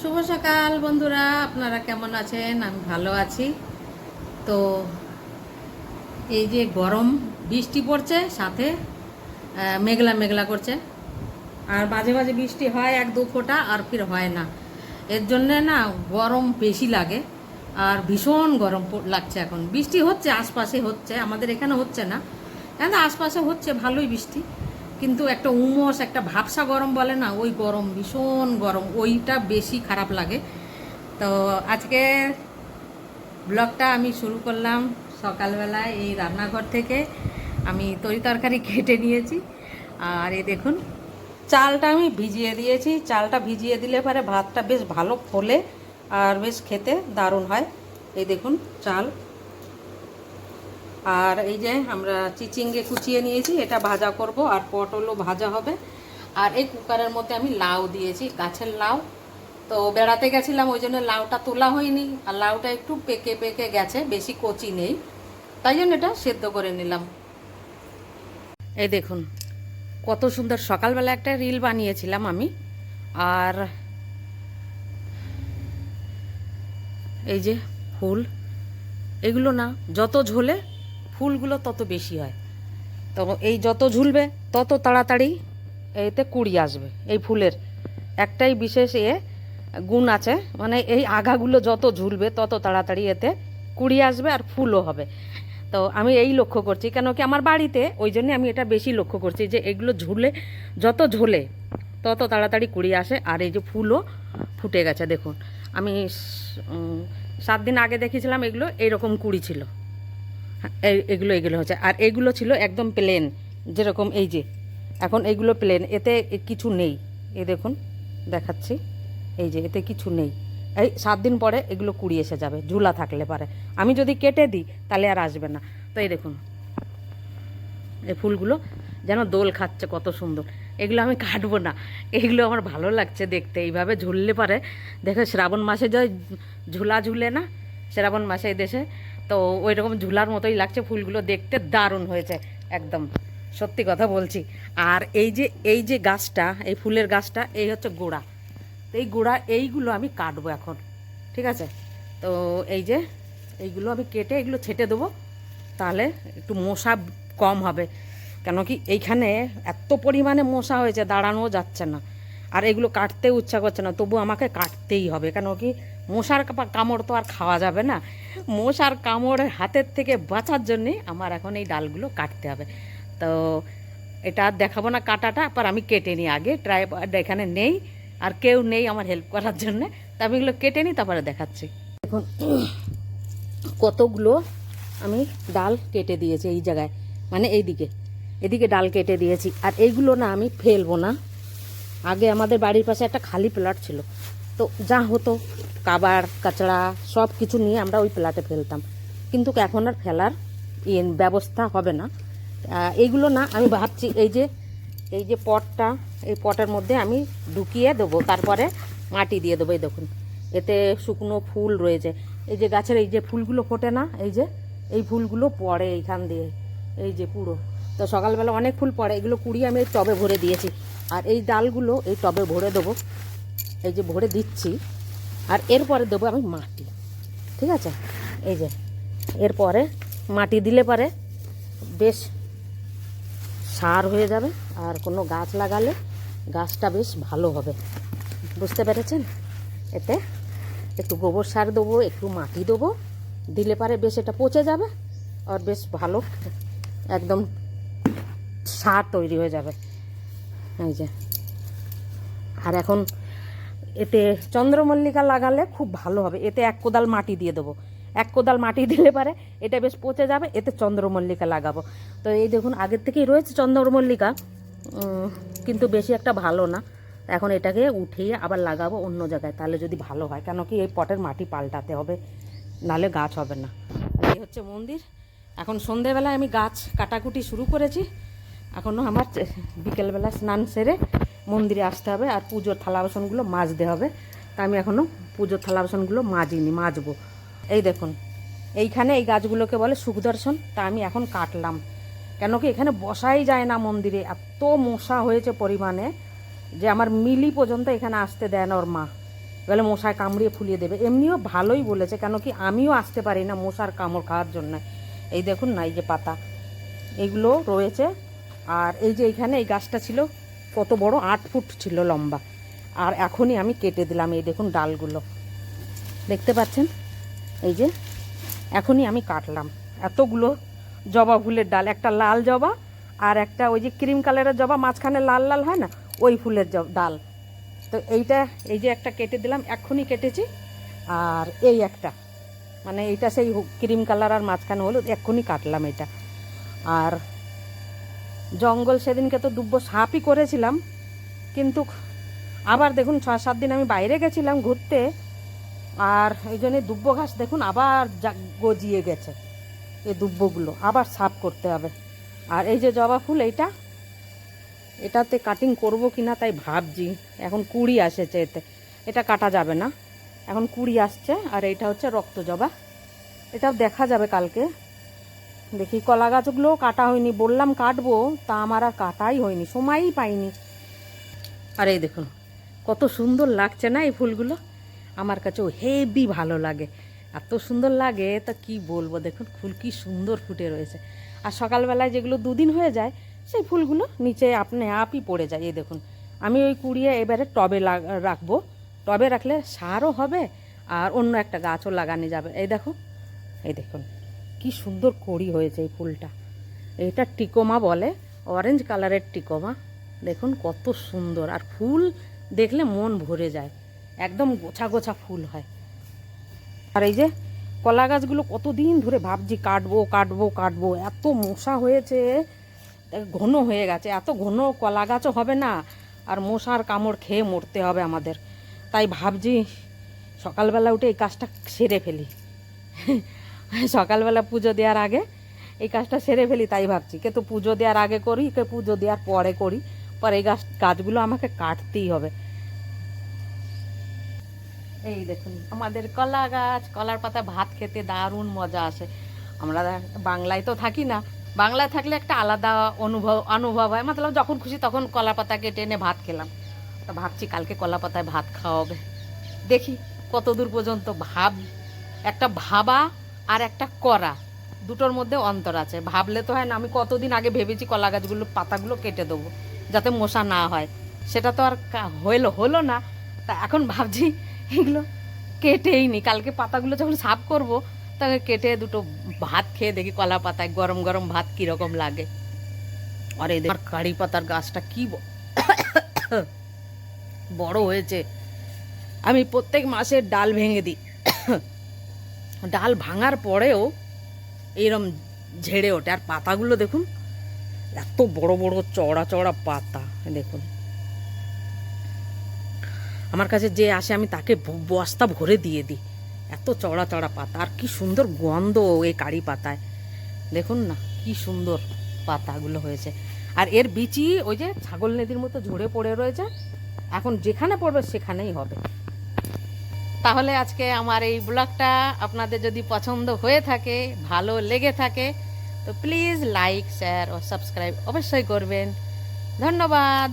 শুভ সকাল বন্ধুরা, আপনারা কেমন আছেন? আমি ভালো আছি। তো এই যে গরম, বৃষ্টি পড়ছে, সাথে মেঘলা মেঘলা করছে, আর মাঝে মাঝে বৃষ্টি হয় এক দু ফোঁটা, আর ফির হয় না। এর জন্যে না গরম বেশি লাগে, আর ভীষণ গরম লাগছে। এখন বৃষ্টি হচ্ছে, আশপাশে হচ্ছে, আমাদের এখানে হচ্ছে না, কেন আশপাশে হচ্ছে ভালোই বৃষ্টি, কিন্তু একটা উমস, একটা ভাবসা গরম বলে না, ওই গরম, ভীষণ গরম, ওইটা বেশি খারাপ লাগে। তো আজকে ব্লগটা আমি শুরু করলাম সকালবেলায় এই রান্নাঘর থেকে। আমি তরি তরকারি কেটে নিয়েছি, আর এই দেখুন চালটা আমি ভিজিয়ে দিয়েছি। চালটা ভিজিয়ে দিলে পরে ভাতটা বেশ ভালো ফোলে, আর বেশ খেতে দারুণ হয়। এই দেখুন চাল, আর এই যে আমরা চিচিঙ্গে কুচিয়ে নিয়েছি, এটা ভাজা করব, আর পটলও ভাজা হবে। আর এই কুকারের মধ্যে আমি লাউ দিয়েছি, গাছের লাউ। তো বেড়াতে গেছিলাম, ওই জন্য লাউটা তোলা হয়নি, আর লাউটা একটু পেকে পেকে গেছে, বেশি কচি নেই, তাই জন্য এটা সেদ্ধ করে নিলাম। এই দেখুন কত সুন্দর, সকালবেলা একটা রিল বানিয়েছিলাম আমি। আর এই যে ফুল, এগুলো না যত ঝোলে ফুলগুলো তত বেশি হয়। তো এই যত ঝুলবে তত তাড়াতাড়ি এতে কুড়ি আসবে। এই ফুলের একটাই বিশেষ গুণ আছে, মানে এই আগাগুলো যত ঝুলবে তত তাড়াতাড়ি এতে কুড়ি আসবে, আর ফুলও হবে। তো আমি এই লক্ষ্য করছি, কেন কি আমার বাড়িতে, ওই জন্যে আমি এটা বেশি লক্ষ্য করছি যে এগুলো ঝুলে, যত ঝোলে তত তাড়াতাড়ি কুড়ি আসে। আর এই যে ফুলও ফুটে গেছে দেখুন। আমি 7 দিন আগে দেখেছিলাম এগুলো এইরকম কুড়ি ছিল, এগুলো এগুলো হচ্ছে। আর এগুলো ছিল একদম প্লেন, যেরকম এই যে এখন এইগুলো প্লেন, এতে কিছু নেই। এই দেখুন দেখাচ্ছি, এই যে এতে কিছু নেই। এই 7 দিন পরে এগুলো কুড়ি এসে যাবে, ঝুলা থাকলে পারে। আমি যদি কেটে দিই তাহলে আর আসবে না। তো এই দেখুন এই ফুলগুলো যেন দোল খাচ্ছে, কত সুন্দর। এগুলো আমি কাটবো না, এগুলো আমার ভালো লাগছে দেখতে, এইভাবে ঝুললে পারে। দেখো শ্রাবণ মাসে যে ঝুলা ঝুলে না, শ্রাবণ মাসে এই দেশে, তো ওই রকম ঝুলার মতোই লাগছে। ফুলগুলো দেখতে দারুণ হয়েছে একদম, সত্যি কথা বলছি। আর এই যে গাছটা, এই ফুলের গাছটা, এই হচ্ছে গোড়া। তো এই গোড়া এইগুলো আমি কাটবো এখন, ঠিক আছে? তো এই যে এইগুলো আমি কেটে এগুলো ছেটে দেবো, তাহলে একটু মশা কম হবে। কেন কি এইখানে এত পরিমাণে মশা হয়েছে, দাঁড়ানো যাচ্ছে না, আর এগুলো কাটতেও ইচ্ছা করছে না, তবু আমাকে কাটতেই হবে। কেন কি মশার কামড় তো আর খাওয়া যাবে না, মশার কামড়ের হাতের থেকে বাঁচার জন্যে আমার এখন এই ডালগুলো কাটতে হবে। তো এটা আর দেখাবো না কাটাটা, পর আমি কেটে নিই আগে। ট্রাইপড এখানে নেই, আর কেউ নেই আমার হেল্প করার জন্যে, তা আমি এগুলো কেটে নিই, তারপরে দেখাচ্ছি। এখন কতগুলো আমি ডাল কেটে দিয়েছি এই জায়গায়, মানে এদিকে ডাল কেটে দিয়েছি। আর এইগুলো না আমি ফেলবো না। আগে আমাদের বাড়ির পাশে একটা খালি প্লট ছিল, তো যা হতো কাবার কাচড়া সব কিছু নিয়ে আমরা ওই প্লটে ফেলতাম, কিন্তু এখন আর ফেলার ব্যবস্থা হবে না। এইগুলো না আমি ভাবছি এই যে পটটা, এই পটের মধ্যে আমি ঢুকিয়ে দেবো, তারপরে মাটি দিয়ে দেবো। এই দেখুন এতে শুকনো ফুল রয়েছে, এই যে গাছের এই যে ফুলগুলো ফোটে না, এই ফুলগুলো পড়ে এইখান দিয়ে, এই যে পুরো। তো সকালবেলা অনেক ফুল পড়ে, এগুলো কুড়িয়ে আমি এই টবে ভরে দিয়েছি। আর এই ডালগুলো এই টবে ভরে দেবো, এই যে ভরে দিচ্ছি। আর এরপরে দেবো আমি মাটি, ঠিক আছে? এই যে এরপরে মাটি দিলে পরে বেশ সার হয়ে যাবে, আর কোনো গাছ লাগালে গাছটা বেশ ভালো হবে, বুঝতে পেরেছেন? এতে একটু গোবর সার দেবো, একটু মাটি দেবো, দিলে পারে বেশ এটা পচে যাবে, আর বেশ ভালো একদম সার তৈরি হয়ে যাবে। এই যে, আর এখন এতে চন্দ্রমল্লিকা লাগালে খুব ভালো হবে। এতে 1 কোদাল মাটি দিয়ে দেবো, 1 কোদাল মাটি দিলে পারে এটা বেশ পচে যাবে, এতে চন্দ্রমল্লিকা লাগাবো। তো এই দেখুন আগের থেকেই রয়েছে চন্দ্রমল্লিকা, কিন্তু বেশি একটা ভালো না। এখন এটাকে উঠিয়ে আবার লাগাবো অন্য জায়গায়, তাহলে যদি ভালো হয়। কেন কি এই পটের মাটি পাল্টাতে হবে, নালে গাছ হবে না। এই হচ্ছে মন্দির। এখন সন্ধেবেলায় আমি গাছ কাটাকুটি শুরু করেছি। এখনও আমার বিকেলবেলা স্নান সেরে মন্দিরে আসতে হবে, আর পুজোর থালা বাসনগুলো মাজতে হবে। তা আমি এখনও পুজোর থালা বাসনগুলো মাজবো। এই দেখুন এইখানে এই গাছগুলোকে বলে সুখদর্শন, তা আমি এখন কাটলাম। কেন কি এখানে বসাই যায় না মন্দিরে, এত মশা হয়েছে পরিমাণে যে আমার মিলি পর্যন্ত এখানে আসতে দেয় না ওর মা। এবারে মশায় কামড়িয়ে ফুলিয়ে দেবে। এমনিও ভালোই বলেছে, কেন কি আমিও আসতে পারি না মশার কামড় খাওয়ার জন্য। এই দেখুন না, এই যে পাতা এগুলো রয়েছে। আর এই যে এইখানে এই গাছটা ছিল কত বড়, 8 ফুট ছিল লম্বা, আর এখনই আমি কেটে দিলাম। এই দেখুন ডালগুলো দেখতে পাচ্ছেন, এই যে এখনই আমি কাটলাম এতগুলো জবা ফুলের ডাল। একটা লাল জবা আর একটা ওই যে ক্রিম কালারের জবা, মাঝখানে লাল লাল হয় না, ওই ফুলের ডাল। তো এইটা, এই যে একটা কেটে দিলাম, এক্ষুনি কেটেছি। আর এই একটা, মানে এইটা সেই ক্রিম কালার আর মাঝখানে হলুদ, এক্ষুনি কাটলাম এটা। আর জঙ্গল সেদিনকে তো দুব্বো সাপই করেছিলাম, কিন্তু আবার দেখুন 6-7 দিন আমি বাইরে গেছিলাম ঘুরতে, আর এই জন্যে দুব্বো ঘাস দেখুন আবার গজিয়ে গেছে। এই দুব্বোগুলো আবার সাফ করতে হবে। আর এই যে জবা ফুল, এটাতে কাটিং করব কিনা তাই ভাবছি। এখন কুড়ি আসেছে, এটা কাটা যাবে না, এখন কুড়ি আসছে। আর এইটা হচ্ছে রক্ত জবা, এটাও দেখা যাবে কালকে। দেখি কলা গাছগুলোও কাটা হয়নি, বললাম কাটবো, তা আমার আর কাটাই হয়নি, সময়ই পাইনি। আর এই দেখুন কত সুন্দর লাগছে না এই ফুলগুলো, আমার কাছেও হেভি ভালো লাগে, এত সুন্দর লাগে তা কি বলবো। দেখুন ফুল কি সুন্দর ফুটে রয়েছে। আর সকালবেলায় যেগুলো 2 দিন হয়ে যায় সেই ফুলগুলো নিচে আপনি আপই পড়ে যায়। এই দেখুন আমি ওই কুড়িয়ে এবারে টবে রাখবো, টবে রাখলে সারও হবে আর অন্য একটা গাছও লাগানো যাবে। এই দেখুন কি সুন্দর কড়ি হয়েছে এই ফুলটা। এটা টিকোমা বলে, অরেঞ্জ কালারের টিকোমা। দেখুন কত সুন্দর, আর ফুল দেখলে মন ভরে যায়, একদম গোছা গোছা ফুল হয়। আর এই যে কলা গাছগুলো কতদিন ধরে ভাবছি কাটবো কাটবো কাটবো, এত মশা হয়েছে, ঘন হয়ে গেছে, এত ঘন কলা গাছও হবে না, আর মশার কামড় খেয়ে মরতে হবে আমাদের। তাই ভাবছি সকালবেলা উঠে এই কাজটা সেরে ফেলি, সকালবেলা পুজো দেওয়ার আগে এই কাজটা সেরে ফেলি। তাই ভাবছি কে তো পুজো দেওয়ার আগে করি, কে পুজো দেওয়ার পরে করি, পরে এই গাছগুলো আমাকে কাটতেই হবে। এই দেখুন আমাদের কলা গাছ, কলার পাতা ভাত খেতে দারুণ মজা আসে। আমরা বাংলায় তো থাকি না, বাংলায় থাকলে একটা আলাদা অনুভব হয়, মতলব যখন খুশি তখন কলা পাতা কেটে এনে ভাত খেলাম। তো ভাবছি কালকে কলা পাতায় ভাত খাওয়া হবে, দেখি কত দূর পর্যন্ত। একটা ভাবা আর একটা করা, দুটোর মধ্যে অন্তর আছে। ভাবলে তো হয় না, আমি কতদিন আগে ভেবেছি কলা গাছগুলো পাতাগুলো কেটে দেবো যাতে মশা না হয়, সেটা তো আর হলো না। তা এখন ভাবছি এগুলো কেটেই নি, কালকে পাতাগুলো যখন সাফ করবো তাকে কেটে দুটো ভাত খেয়ে দেখি কলা পাতায় গরম গরম ভাত কীরকম লাগে। আর এই আমার কারি পাতার গাছটা কি বড় হয়েছে, আমি প্রত্যেক মাসে ডাল ভেঙে দিই, ডাল ভাঙার পরেও এইরকম ঝেড়ে ওঠে। আর পাতাগুলো দেখুন এত বড় বড় চওড়া চওড়া পাতা। দেখুন আমার কাছে যে আসে আমি তাকে বস্তা ভরে দিয়ে দিই, এত চওড়া চওড়া পাতা। আর কি সুন্দর গন্ধ এই কারি পাতায়, দেখুন না কি সুন্দর পাতাগুলো হয়েছে। আর এর বিচি ওই যে ছাগল নদীর মতো ঝরে পড়ে রয়েছে, এখন যেখানে পড়বে সেখানেই হবে। তাহলে আজকে আমার এই ব্লগটা আপনাদের যদি পছন্দ হয়ে থাকে, ভালো লেগে থাকে, তো প্লিজ লাইক, শেয়ার ও সাবস্ক্রাইব অবশ্যই করবেন। ধন্যবাদ।